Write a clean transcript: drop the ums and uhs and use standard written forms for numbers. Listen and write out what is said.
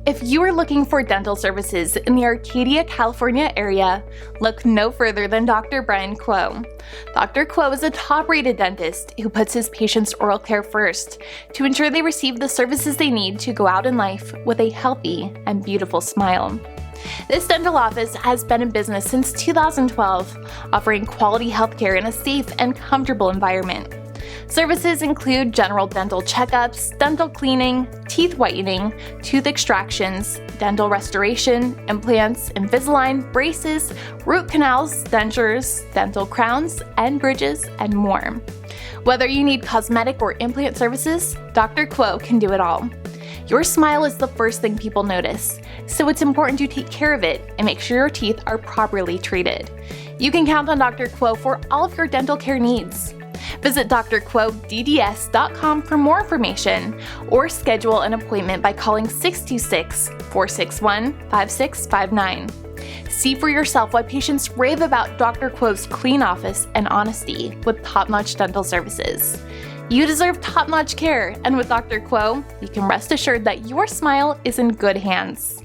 If you are looking for dental services in the Arcadia, California area, look no further than Dr. Brian Kuo. Dr. Kuo is a top-rated dentist who puts his patients' oral care first to ensure they receive the services they need to go out in life with a healthy and beautiful smile. This dental office has been in business since 2012, offering quality healthcare in a safe and comfortable environment. Services include general dental checkups, dental cleaning, teeth whitening, tooth extractions, dental restoration, implants, Invisalign, braces, root canals, dentures, dental crowns and bridges, and more. Whether you need cosmetic or implant services, Dr. Kuo can do it all. Your smile is the first thing people notice, so it's important to take care of it and make sure your teeth are properly treated. You can count on Dr. Kuo for all of your dental care needs. Visit drkuodds.com for more information or schedule an appointment by calling 626-461-5659. See for yourself why patients rave about Dr. Kuo's clean office and honesty with top-notch dental services. You deserve top-notch care, and with Dr. Kuo, you can rest assured that your smile is in good hands.